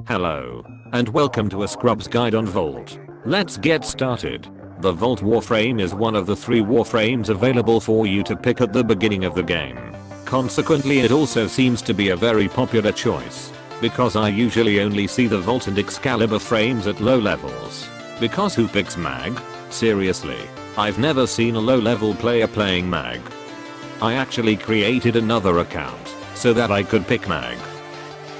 Hello, and welcome to a Scrub's Guide on Vault. Let's get started. The Vault Warframe is one of the 3 warframes available for you to pick at the beginning of the game. Consequently, it also seems to be a very popular choice, because I usually only see the Vault and Excalibur frames at low levels. Because who picks mag? Seriously, I've never seen a low level player playing mag. I actually created another account so that I could pick mag.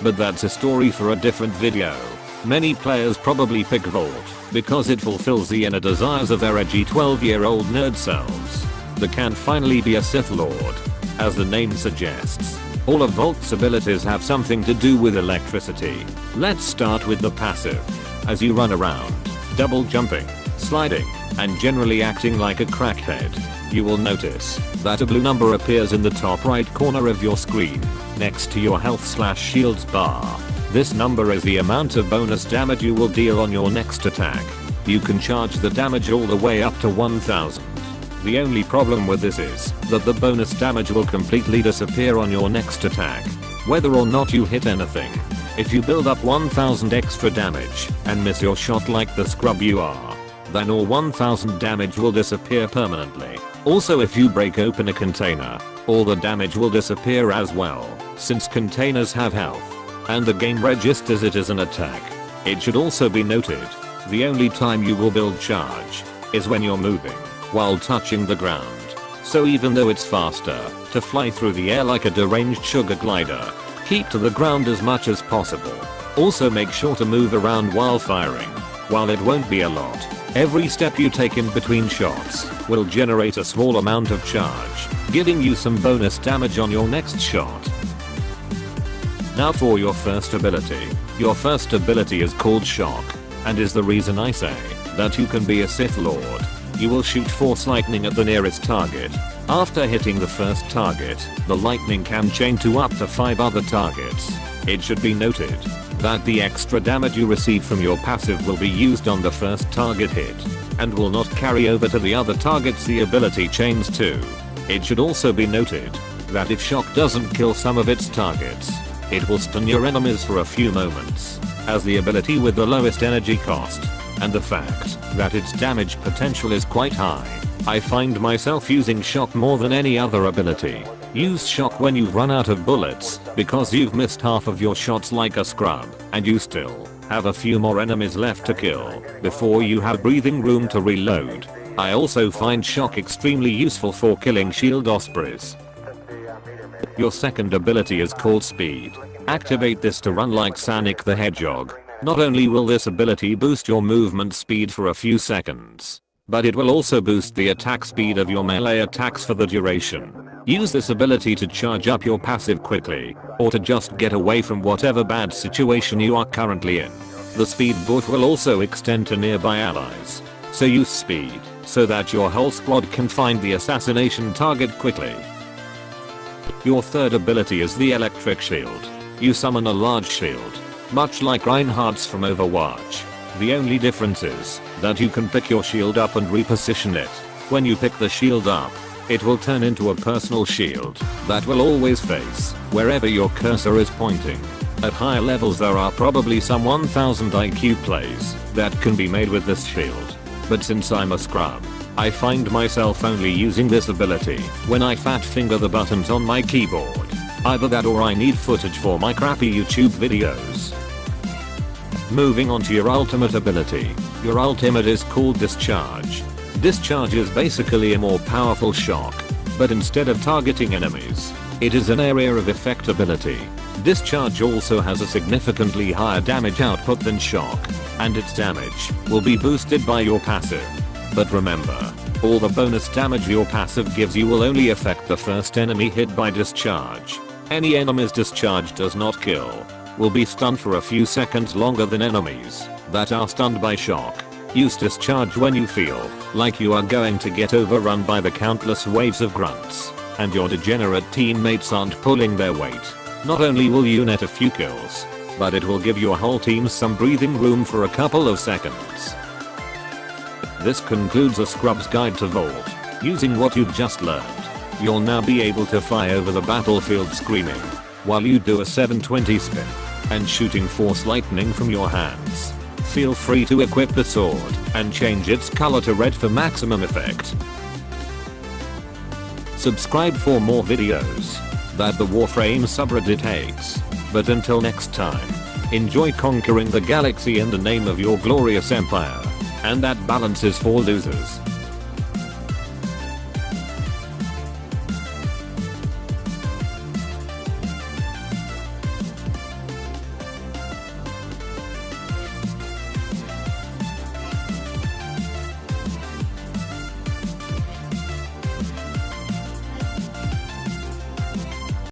But that's a story for a different video. Many players probably pick Vault because it fulfills the inner desires of their edgy 12-year-old nerd selves. They can finally be a Sith Lord. As the name suggests, all of Vault's abilities have something to do with electricity. Let's start with the passive. As you run around, double jumping, sliding, and generally acting like a crackhead, you will notice that a blue number appears in the top right corner of your screen, next to your health/shields bar. This number is the amount of bonus damage you will deal on your next attack. You can charge the damage all the way up to 1000. The only problem with this is that the bonus damage will completely disappear on your next attack, whether or not you hit anything. If you build up 1000 extra damage and miss your shot like the scrub you are, then all 1000 damage will disappear permanently. Also, if you break open a container, all the damage will disappear as well, since containers have health, and the game registers it as an attack. It should also be noted, the only time you will build charge is when you're moving while touching the ground. So even though it's faster to fly through the air like a deranged sugar glider, keep to the ground as much as possible. Also, make sure to move around while firing. While it won't be a lot, every step you take in between shots will generate a small amount of charge, giving you some bonus damage on your next shot. Now for your first ability. Your first ability is called Shock, and is the reason I say that you can be a Sith Lord. You will shoot Force Lightning at the nearest target. After hitting the first target, the lightning can chain to up to 5 other targets. It should be noted that the extra damage you receive from your passive will be used on the first target hit, and will not carry over to the other targets the ability chains to. It should also be noted that if Shock doesn't kill some of its targets, it will stun your enemies for a few moments, as the ability with the lowest energy cost, and the fact that its damage potential is quite high. I find myself using Shock more than any other ability. Use Shock when you've run out of bullets, because you've missed half of your shots like a scrub, and you still have a few more enemies left to kill before you have breathing room to reload. I also find Shock extremely useful for killing shield ospreys. Your second ability is called Speed. Activate this to run like Sonic the Hedgehog. Not only will this ability boost your movement speed for a few seconds, but it will also boost the attack speed of your melee attacks for the duration. Use this ability to charge up your passive quickly, or to just get away from whatever bad situation you are currently in. The speed buff will also extend to nearby allies, so use speed so that your whole squad can find the assassination target quickly. Your third ability is the Electric Shield. You summon a large shield, much like Reinhardt's from Overwatch. The only difference is that you can pick your shield up and reposition it. When you pick the shield up, it will turn into a personal shield that will always face wherever your cursor is pointing. At higher levels there are probably some 1000 IQ plays that can be made with this shield. But since I'm a scrub, I find myself only using this ability when I fat finger the buttons on my keyboard. Either that or I need footage for my crappy YouTube videos. Moving on to your ultimate ability. Your ultimate is called Discharge. Discharge is basically a more powerful shock, but instead of targeting enemies, it is an area of effect ability. Discharge also has a significantly higher damage output than Shock, and its damage will be boosted by your passive. But remember, all the bonus damage your passive gives you will only affect the first enemy hit by Discharge. Any enemies Discharge does not kill will be stunned for a few seconds longer than enemies that are stunned by Shock. Use Discharge when you feel like you are going to get overrun by the countless waves of grunts, and your degenerate teammates aren't pulling their weight. Not only will you net a few kills, but it will give your whole team some breathing room for a couple of seconds. This concludes a Scrub's Guide to Vault. Using what you've just learned, you'll now be able to fly over the battlefield screaming, while you do a 720 spin. and shooting force lightning from your hands. Feel free to equip the sword and change its color to red for maximum effect. Subscribe for more videos that the Warframe subreddit hates. But until next time, enjoy conquering the galaxy in the name of your glorious empire. And that balance is for losers.